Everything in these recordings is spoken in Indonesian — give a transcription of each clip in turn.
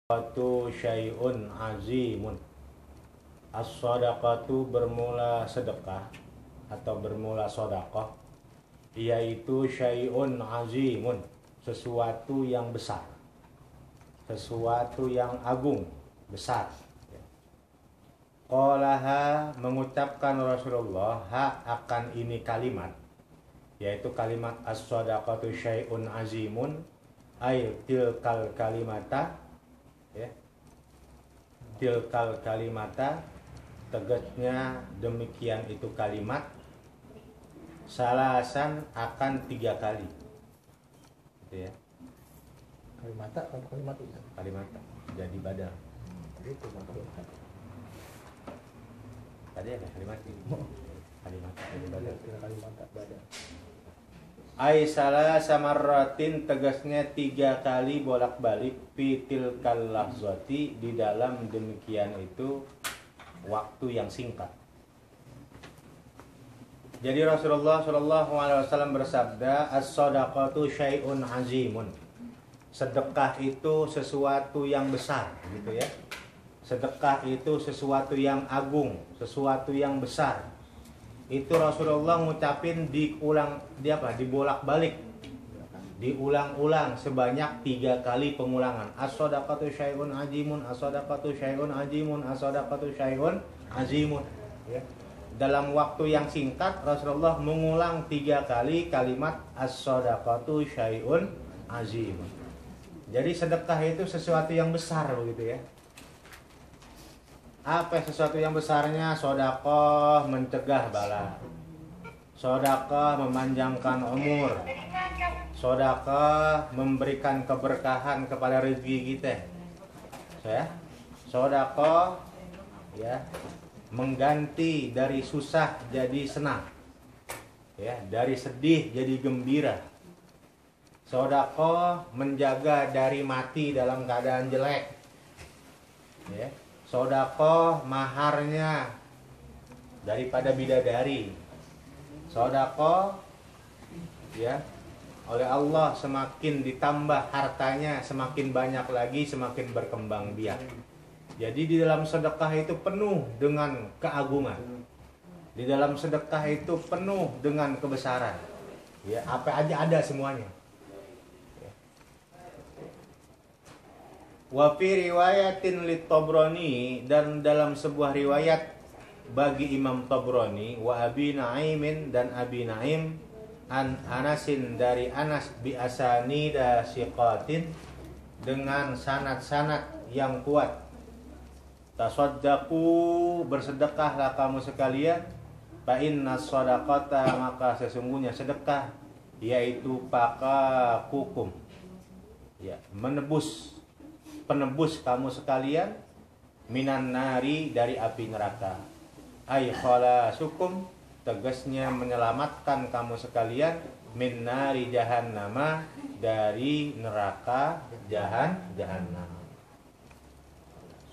As-sadaqatu syai'un azimun. As-sadaqatu bermula sedekah atau bermula sedekah, yaitu syai'un azimun, sesuatu yang besar, sesuatu yang agung, besar. Qalaha, mengucapkan Rasulullah akan ini kalimat, yaitu kalimat as-sadaqatu syai'un azimun, ay tilkal kalimata, ya, tilkal kalimata, tegasnya demikian itu kalimat, salasan akan 3 kali, gitu ya. Kalimata atau kalimat itu? Kalimata jadi badal. Itu Tadi ada kalimat ini. Kalimat jadi badal. Kalimata badal. Ai salah samarratin, tegasnya 3 kali bolak-balik, fitil kalahzati, di dalam demikian itu waktu yang singkat. Jadi Rasulullah Shallallahu Alaihi Wasallam bersabda, as-sadaqatu syai'un azimun. Sedekah itu sesuatu yang besar, gitu ya. Sedekah itu sesuatu yang agung, sesuatu yang besar. Itu Rasulullah ngucapin dibolak-balik, diulang-ulang sebanyak 3 kali pengulangan. As-sadaqatu syai'un azimun, as-sadaqatu syai'un azimun, as-sadaqatu syai'un azimun, ya. Dalam waktu yang singkat Rasulullah mengulang 3 kali kalimat as-sadaqatu syai'un azimun. Jadi sedekah itu sesuatu yang besar, begitu ya. Apa sesuatu yang besarnya? Sedekah mencegah bala, sedekah memanjangkan umur, sedekah memberikan keberkahan kepada rezeki kita, ya. Sedekah, ya, mengganti dari susah jadi senang, ya, dari sedih jadi gembira. Sedekah menjaga dari mati dalam keadaan jelek, ya. Sedekah maharnya daripada bidadari. Sedekah, ya, oleh Allah semakin ditambah hartanya, semakin banyak lagi, semakin berkembang biak. Jadi di dalam sedekah itu penuh dengan keagungan. Di dalam sedekah itu penuh dengan kebesaran. Ya, apa aja ada semuanya. Wa fi riwayatin li Tabrani, dan dalam sebuah riwayat bagi Imam Tabrani, wa Abi Naimin, dan Abi Naim, an Anasin, dari Anas, bi asanida siqatin, dengan sanad-sanad yang kuat. Tasaddaqu, bersedekahlah kamu sekalian, fa inna shadaqata, maka sesungguhnya sedekah, yaitu pakakukum, ya, penebus kamu sekalian, minan nari, dari api neraka. Ay khalasukum, tegasnya menyelamatkan kamu sekalian, min nari jahannama, dari neraka jahannam.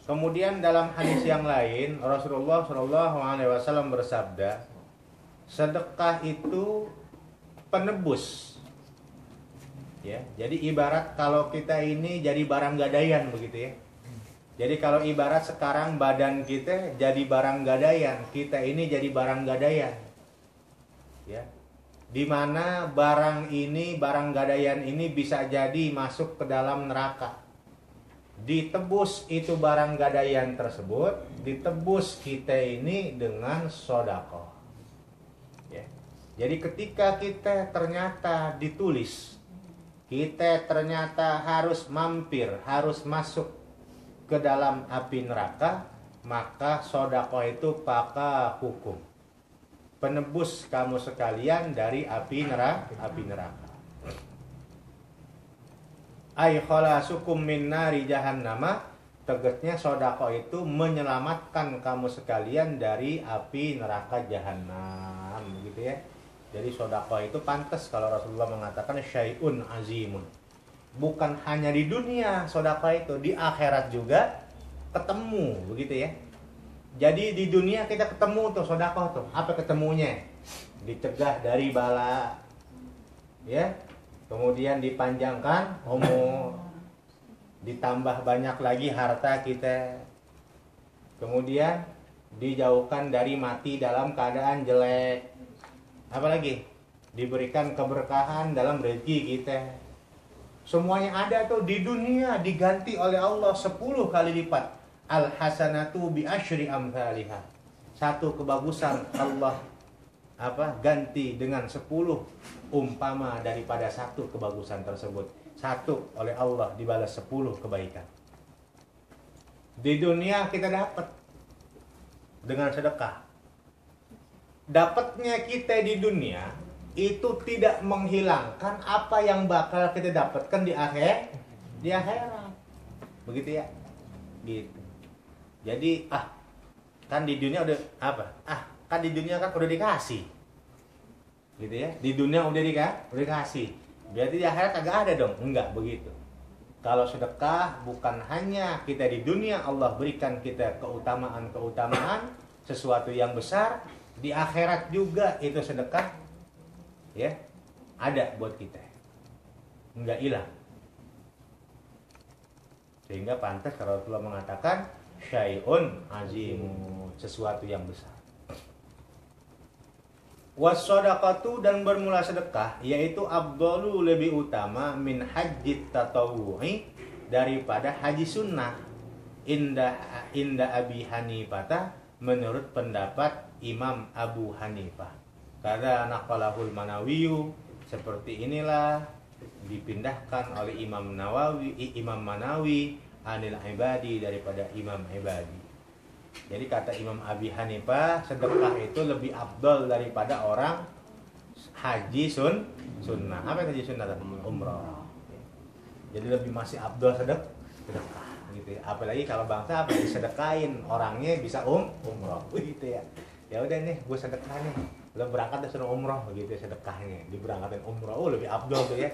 Kemudian dalam hadis yang lain Rasulullah Shallallahu Alaihi Wasallam bersabda, sedekah itu penebus. Ya, jadi ibarat kalau kita ini jadi barang gadaian, begitu ya. Jadi kalau ibarat sekarang badan kita jadi barang gadaian, kita ini jadi barang gadaian, ya. Di mana barang gadaian ini bisa jadi masuk ke dalam neraka. Ditebus itu barang gadaian tersebut, ditebus kita ini dengan sedekah. Ya. Jadi ketika kita ternyata ditulis, kita ternyata harus mampir, harus masuk ke dalam api neraka, maka sedekah itu pakakukum, penebus kamu sekalian dari api neraka. Ay khalasukum min nari jahannama, tegasnya sedekah itu menyelamatkan kamu sekalian dari api neraka jahanam, gitu ya. Jadi sedekah itu pantas kalau Rasulullah mengatakan syai'un azimun. Bukan hanya di dunia sedekah itu, di akhirat juga ketemu, begitu ya. Jadi di dunia kita ketemu tuh sedekah tuh. Apa ketemunya? Dicegah dari bala, ya. Kemudian dipanjangkan umur, ditambah banyak lagi harta kita, kemudian dijauhkan dari mati dalam keadaan jelek, apalagi diberikan keberkahan dalam rezeki kita. Semuanya ada tuh di dunia, diganti oleh Allah 10 kali lipat. Al hasanatu bi asyri amsalihha. Satu kebagusan Allah ganti dengan 10 umpama daripada satu kebagusan tersebut. Satu oleh Allah dibalas 10 kebaikan. Di dunia kita dapat dengan sedekah. Dapatnya kita di dunia itu tidak menghilangkan apa yang bakal kita dapatkan di akhirat. Begitu ya? Gitu. Jadi kan di dunia udah kan di dunia kan udah dikasih. Gitu ya. Di dunia udah dikasih. Berarti di akhirat agak ada dong. Enggak begitu. Kalau sedekah bukan hanya kita di dunia Allah berikan kita keutamaan sesuatu yang besar, di akhirat juga itu sedekah ya ada buat kita. Enggak hilang. Sehingga pantas kalau Rasulullah mengatakan syai'un azimu, sesuatu yang besar. Wassadaqatu, dan bermula sedekah yaitu afdalu, lebih utama min hajjit tatawwu'i, daripada haji sunnah. Inda Abi Hanifah, menurut pendapat Imam Abu Hanifah. Karena naqalahul Manawiyu, seperti inilah dipindahkan oleh Imam Manawi anil Ibadi, daripada Imam Ibadi. Jadi kata Imam Abi Hanifah, sedekah itu lebih afdal daripada orang haji sunnah. Apa yang haji sunnah? Umrah. Jadi lebih masih afdal sedekah gitu ya. Apalagi kalau bangsa disedekain, orangnya bisa umrah gitu ya. Ya udah nih, gue sedekah nih. Lo berangkat dan suruh umrah begitu ya, sedekahnya. Diberangkatin umrah, lebih afdal tuh ya.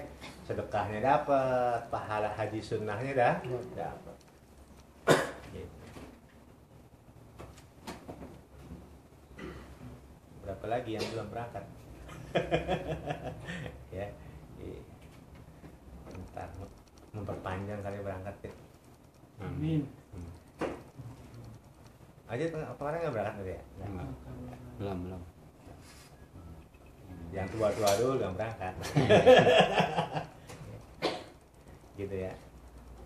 Sedekahnya dapat, pahala haji sunnahnya dapat. Berapa lagi yang belum berangkat? Ya, bentar memperpanjang kali berangkat ya. Amin. Aja kemarin nggak berangkat tadi ya? Belum. Yang tua-tua dulu nggak berangkat. Gitu ya.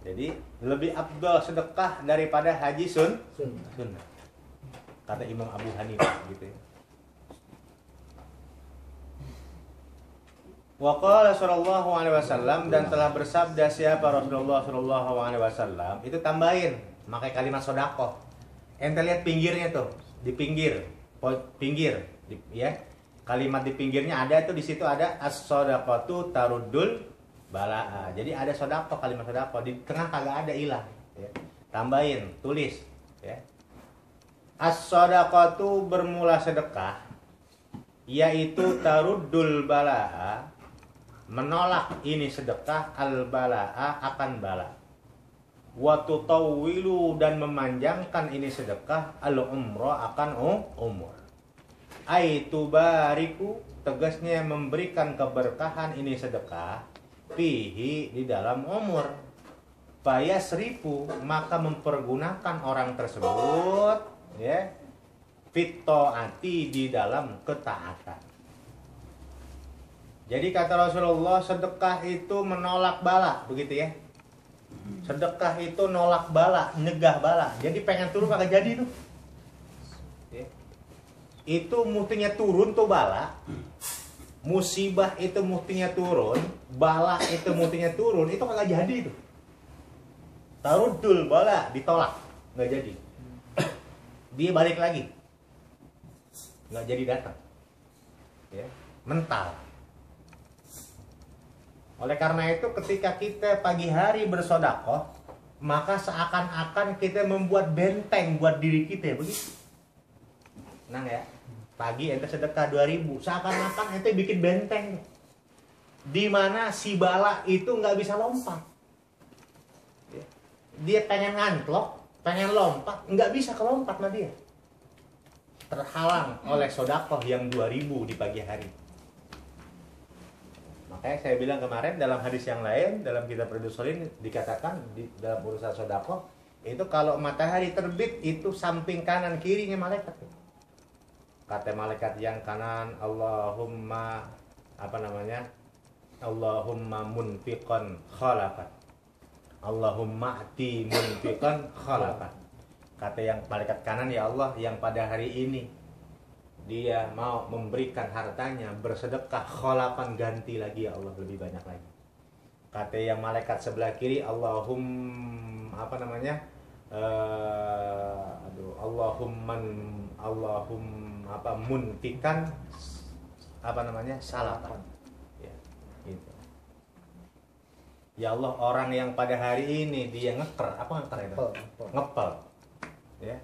Jadi lebih afdal sedekah daripada haji sunnah. Kata Imam Abu Hanifah gitu ya. Wa qala sallallahu alaihi wasallam, dan telah bersabda siapa Rasulullah sallallahu alaihi wasallam, itu tambahin pakai kalimat sedekah. Ente lihat pinggirnya tuh, di pinggir ya. Kalimat di pinggirnya ada tuh, di situ ada as-shadaqatu taruddul balaa. Jadi ada sedekah, kalimat sedekah, di tengah kagak ada, hilang ya. Tambahin, tulis ya. As-shadaqatu, bermula sedekah, yaitu taruddul balaa, menolak ini sedekah, al-balaa, akan bala. Wa tutawwilu, dan memanjangkan ini sedekah, al-umrah, akan umur. Aitu bariku, tegasnya memberikan keberkahan ini sedekah, fihi, di dalam umur. Fayasrifu, maka mempergunakan orang tersebut ya, fit taati, di dalam ketaatan. Jadi kata Rasulullah, sedekah itu menolak bala, begitu ya. Sedekah itu nolak bala, nyegah bala. Jadi pengen turun kagak jadi tuh. Ya. Itu mestinya turun tuh bala. Musibah itu mestinya turun, bala itu mestinya turun, itu kagak jadi tuh. Tarudul bala, ditolak, nggak jadi. Dia balik lagi, nggak jadi datang. Ya, mental. Oleh karena itu ketika kita pagi hari bersedekah, maka seakan-akan kita membuat benteng buat diri kita, begitu. Nah ya, pagi ente sedekah 2.000, seakan-akan ente bikin benteng, di mana si bala itu nggak bisa lompat. Dia pengen ngantlok, pengen lompat, nggak bisa kelompat sama dia. Terhalang oleh sedekah yang 2.000 di pagi hari. Makanya saya bilang kemarin dalam hadis yang lain, dalam kitab Riyadhus Shalihin dikatakan dalam urusan sedekah itu kalau matahari terbit itu samping kanan kirinya malaikat. Kata malaikat yang kanan, Allahumma apa namanya? Allahumma munfiqan khalaqan. Allahumma ati munfiqan khalaqan. Kata yang malaikat kanan, ya Allah yang pada hari ini dia mau memberikan hartanya bersedekah khalaqan, ganti lagi ya Allah lebih banyak lagi. Kata yang malaikat sebelah kiri, Allahumma apa namanya? Allahumma apa munfiqan apa namanya? Salapan. Ya, gitu. Ya Allah orang yang pada hari ini dia ngeker, apa ngeker itu? Ngepel. Ya.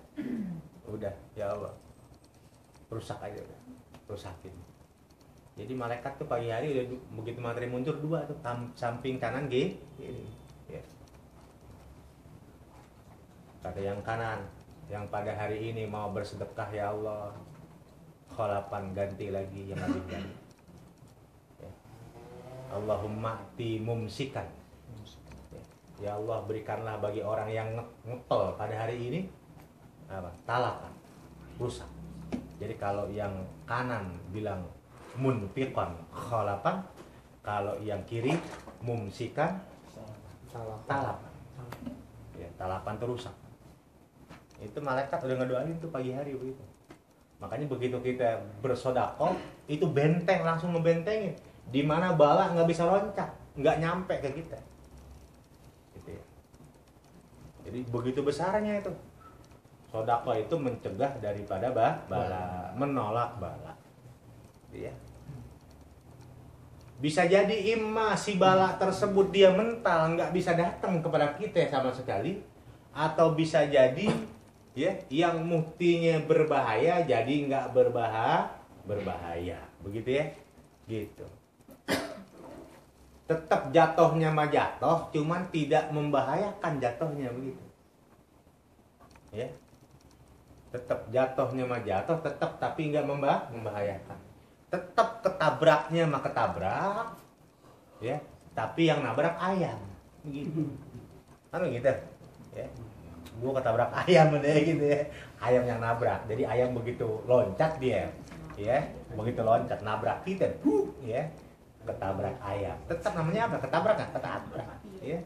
Udah, ya Allah. Rusak aja udah. Rusakin. Jadi malaikat tuh pagi hari udah begitu matahari muncul dua tuh samping kanan gini. Ya. Kata yang kanan, yang pada hari ini mau bersedekah ya Allah. Khalapan ganti lagi yang lebih ganti. Ya. Allahumma timumsikan. Ya Allah berikanlah bagi orang yang ngepel pada hari ini apa? Talakan, rusak. Jadi kalau yang kanan bilang munfiqan khalapan, kalau yang kiri mumsikan talapan. Ya, talapan itu rusak. Itu malaikat udah ngedoain tuh pagi hari begitu. Makanya begitu kita bersedekah itu benteng, langsung ngebentengin. Di mana bala nggak bisa loncat, nggak nyampe ke kita. Gitu ya. Jadi begitu besarnya itu. Sedekah itu mencegah daripada bala, menolak bala. Ya. Bisa jadi imma si bala tersebut dia mental nggak bisa datang kepada kita sama sekali, atau bisa jadi ya yang muktinya berbahaya jadi nggak berbahaya, begitu ya, gitu. Tetap jatuhnya mah jatuh, cuman tidak membahayakan jatuhnya begitu, ya. Tetap jatuhnya mah jatuh, tetap tapi nggak membahayakan. Tetap ketabraknya mah ketabrak, ya. Tapi yang nabrak ayam, begitu. Kan gitu, ya. Gua ketabrak ayam deh gitu ya. Ayam yang nabrak. Jadi ayam begitu loncat dia, ya. Begitu loncat nabrak kita, ya. Ketabrak ayam. Tetap namanya apa? Ketabrak kan? Ketabrak, ya.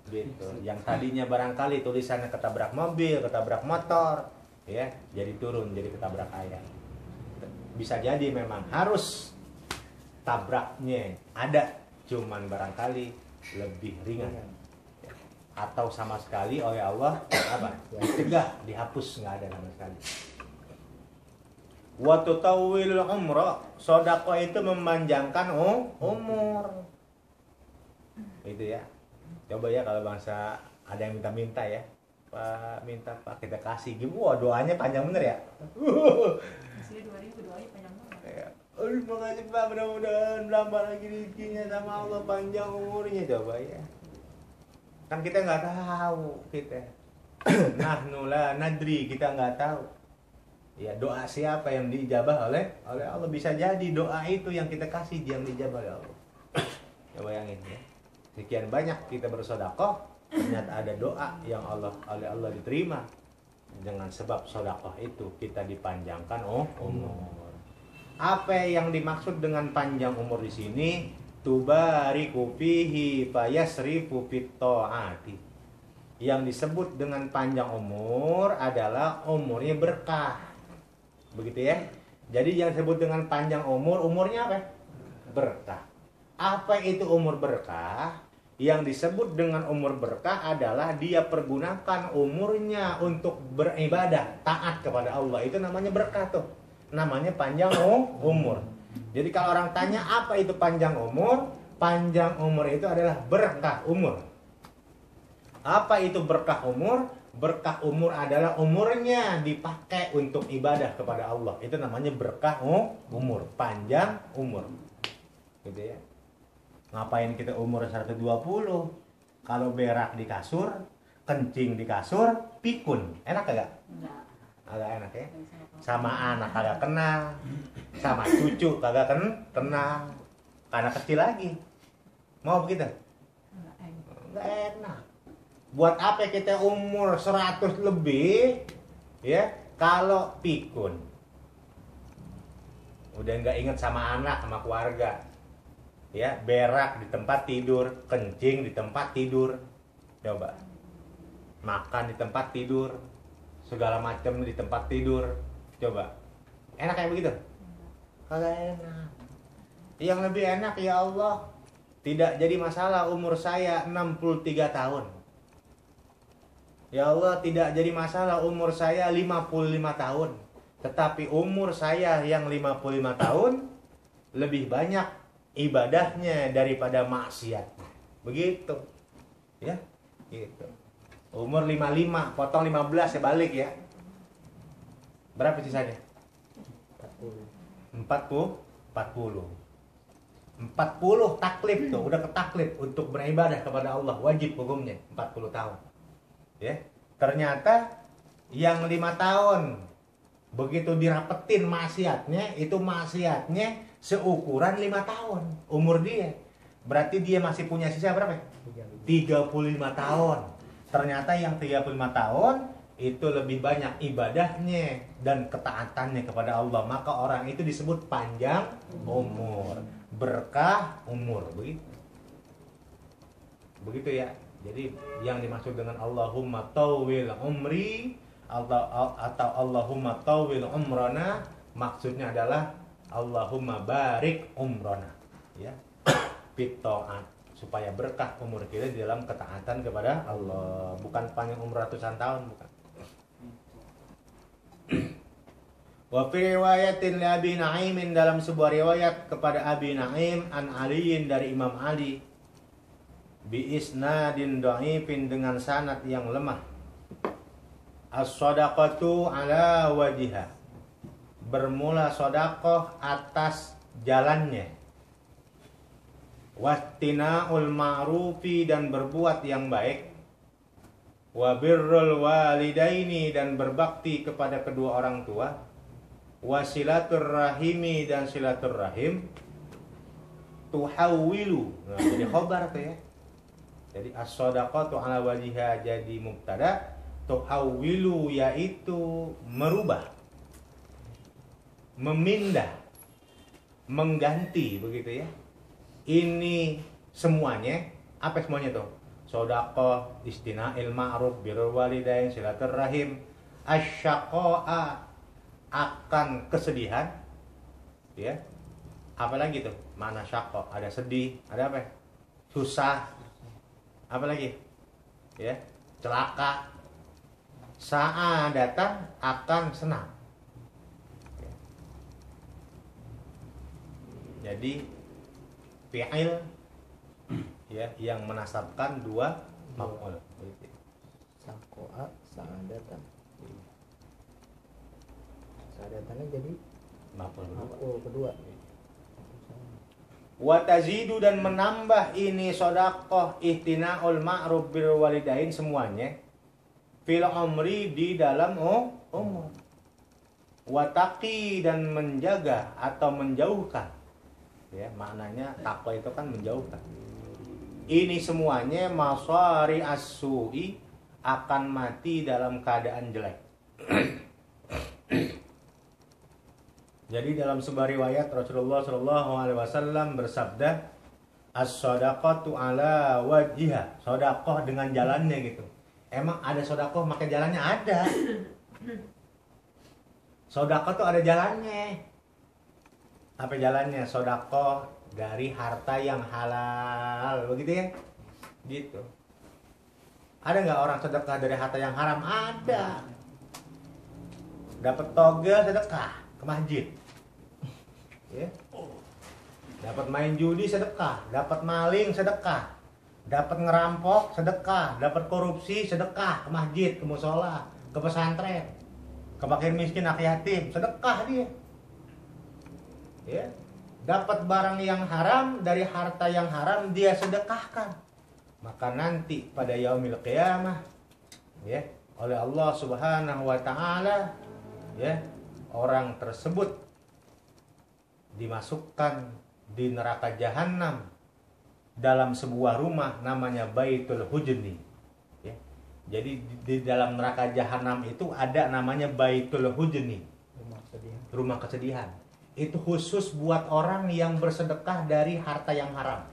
Gitu. Yang tadinya barangkali tulisannya ketabrak mobil, ketabrak motor, ya, jadi turun jadi ketabrak ayam. Bisa jadi memang harus tabraknya ada, cuman barangkali lebih ringan atau sama sekali oleh Allah apa dicegah, dihapus, nggak ada sama sekali. Wa tutawwilul umra, sedekah itu memanjangkan umur. Itu ya. Coba ya kalau bangsa ada yang minta-minta ya. Pak minta Pak kita kasih gitu. Wah, doanya panjang bener ya. Asli 2000 doanya panjang banget. Ya. Makasih Pak, mudah-mudahan berambah lagi rezekinya sama Allah, panjang umurnya, coba ya. Kan kita nggak tahu kita. Nahnu la nadri, kita nggak tahu. Ya, doa siapa yang diijabah oleh Allah, bisa jadi doa itu yang kita kasih yang diijabah oleh Allah. Ya bayangin ya. Sekian banyak kita bersedekah, ternyata ada doa yang oleh Allah diterima. Dengan sebab sedekah itu kita dipanjangkan umur. Apa yang dimaksud dengan panjang umur di sini? Tubariku fihi fayasrifu fit taati. Yang disebut dengan panjang umur adalah umurnya berkah. Begitu ya. Jadi yang disebut dengan panjang umur, umurnya apa? Berkah. Apa itu umur berkah? Yang disebut dengan umur berkah adalah dia pergunakan umurnya untuk beribadah, taat kepada Allah. Itu namanya berkah tuh. Namanya panjang umur. Jadi kalau orang tanya apa itu panjang umur? Panjang umur itu adalah berkah umur. Apa itu berkah umur? Berkah umur adalah umurnya dipakai untuk ibadah kepada Allah. Itu namanya berkah umur, panjang umur. Gitu ya. Ngapain kita umur 120? Kalau berak di kasur, kencing di kasur, pikun. Enak kagak? Enggak. Agak enak ya. Sama anak kagak kena, sama cucu kagak kena, anak kecil lagi. Mau begitu? Nggak enak. Buat apa kita umur 100 lebih ya kalau pikun? Udah nggak inget sama anak, sama keluarga. Ya, berak di tempat tidur, kencing di tempat tidur. Coba. Makan di tempat tidur, segala macam di tempat tidur. Coba. Enak kayak begitu? Kagak enak. Yang lebih enak ya Allah, tidak jadi masalah umur saya 63 tahun. Ya Allah, tidak jadi masalah umur saya 55 tahun. Tetapi umur saya yang 55 tahun lebih banyak ibadahnya daripada maksiat. Begitu. Ya, gitu. Umur 55, potong 15 ya balik ya. Berapa sisanya? 40. 40 taklif tuh, udah ketaklif untuk beribadah kepada Allah, wajib hukumnya 40 tahun. Ya. Ternyata yang 5 tahun begitu dirapetin maksiatnya, itu maksiatnya seukuran 5 tahun umur dia. Berarti dia masih punya sisa berapa? 35 tahun. Ternyata yang 35 tahun itu lebih banyak ibadahnya dan ketaatannya kepada Allah. Maka orang itu disebut panjang umur, berkah umur. Begitu ya. Jadi yang dimaksud dengan Allahumma tawwil umri atau Allahumma tawwil umrana, maksudnya adalah Allahumma barik umrana, ya, fito'at, supaya berkah umur kita di dalam ketaatan kepada Allah, bukan panjang umur ratusan tahun, bukan. Wa fi riwayatin li Abi Naim, dalam sebuah riwayat kepada Abi Naim an Aliin, dari Imam Ali, bi isnadin dhaifin, dengan sanad yang lemah. As-shadaqatu ala wajiha, bermula sodakoh atas jalannya. Wastina'ul ma'rufi, dan berbuat yang baik. Wa birrul walidaini, dan berbakti kepada kedua orang tua. Wasilatur rahimi, dan silatur rahim. Tuhawwilu, nah, jadi khobar tuh ya. Jadi as-shadaqatu ala wajiha jadi mubtada, tuhawwilu yaitu merubah, memindah, mengganti, begitu ya. Ini semuanya, apa semuanya tuh? Shadaqah, istina'il ma'ruf, birrul walidain, silaturrahim, asyaqa'a, akan kesedihan, ya. Apalagi tuh? Mana syaqqa? Ada sedih, ada apa? Susah. Apa lagi? Ya, celaka. Saat datang akan senang. Jadi fi'il ya yang menasabkan dua maf'ul. Sakoa sa'adatan. Sa'adatannya jadi maf'ul kedua. Wa tazidu, dan menambah ini sedekah ihtina'ul ma'ruf bil walidain semuanya fil umri, di dalam umur. Wa taqi, dan menjaga atau menjauhkan. Ya, maknanya takwa itu kan menjauhkan. Ini semuanya masari as-su'i, akan mati dalam keadaan jelek. Jadi dalam sebuah riwayat Rasulullah SAW bersabda, as-shadaqatu ala wajiha, sedekah dengan jalannya gitu. Emang ada sedekah pakai jalannya? Ada. Sedekah tuh ada jalannya. Apa jalannya? Sedekah dari harta yang halal, begitu ya? Gitu. Ada nggak orang sedekah dari harta yang haram? Ada. Dapat togel sedekah ke masjid, ya. Dapat main judi sedekah, dapat maling sedekah, dapat ngerampok sedekah, dapat korupsi sedekah ke masjid, ke musola, ke pesantren, ke fakir miskin, anak yatim, sedekah dia. Ya, dapat barang yang haram dari harta yang haram dia sedekahkan, maka nanti pada yaumil qiyamah, ya, oleh Allah Subhanahu wa taala, ya, orang tersebut dimasukkan di neraka jahanam dalam sebuah rumah namanya Baitul Hujni. Ya. Jadi di dalam neraka jahanam itu ada namanya Baitul Hujni, rumah kesedihan. Itu khusus buat orang yang bersedekah dari harta yang haram.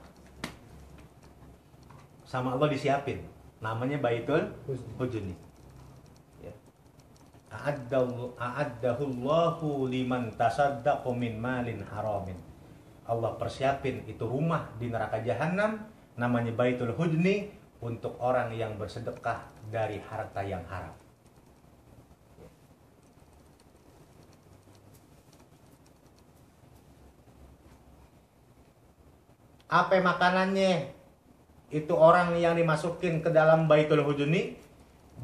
Sama Allah disiapin. Namanya Baitul Hujni. Ya. A'addahullahu liman tasaddaqu min malin haramin. Allah persiapin itu rumah di neraka jahanam namanya Baitul Hujni untuk orang yang bersedekah dari harta yang haram. Apa makanannya? Itu orang yang dimasukin ke dalam Baitul Hujni,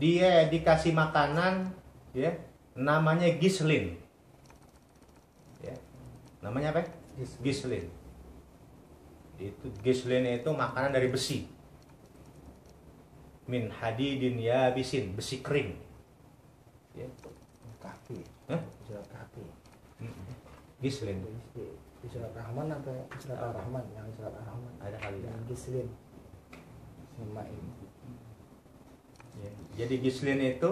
dia dikasih makanan, ya, namanya gislin. Ya. Namanya apa? Gislin. Itu gislin itu makanan dari besi. Min hadidin yabisin, besi kering. Ya. Kaki. Hah? Surat kaki. Gislin. Di surat Rahman atau surat Ar-Rahman? Yang surat Ar-Rahman. Ada kali ya. Yang gislin. Sama ini. Ya. Jadi gislin itu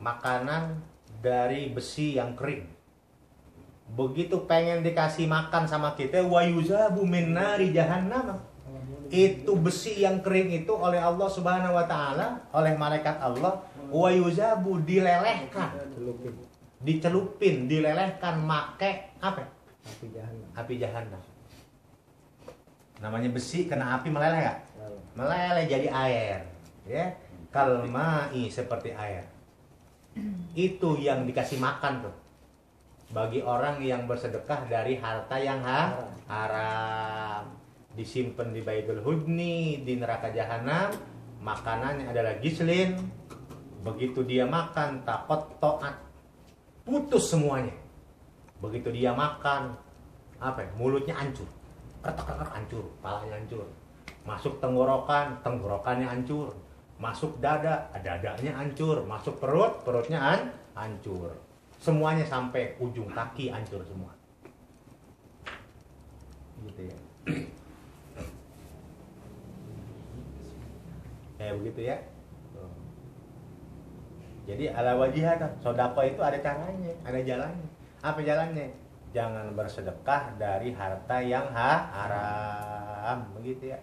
makanan dari besi yang kering. Begitu pengen dikasih makan sama kita, wa yuzabu min nari jahannam. Itu besi yang kering itu oleh Allah Subhanahu wa taala, oleh malaikat Allah, wa yuzabu dilelehkan. Dicelupin, dilelehkan make apa? Api jahanam. Api jahanam. Namanya besi kena api meleleh enggak? Meleleh jadi air, ya. Kalmai seperti air. Itu yang dikasih makan tuh. Bagi orang yang bersedekah dari harta yang haram. Disimpan di Baitul Hujni, di neraka jahanam, makanannya adalah gislin. Begitu dia makan, takot toat, putus semuanya. Begitu dia makan, apa ya? Mulutnya hancur, ketek-ketek hancur, palanya hancur. Masuk tenggorokan, tenggorokannya hancur. Masuk dada, dadanya hancur. Masuk perut, perutnya hancur. Semuanya sampai ujung kaki hancur semua. Gitu ya. Kayak begitu ya. Jadi ala wajihat, sodako itu ada caranya, ada jalannya. Apa jalannya? Jangan bersedekah dari harta yang haram, begitu ya.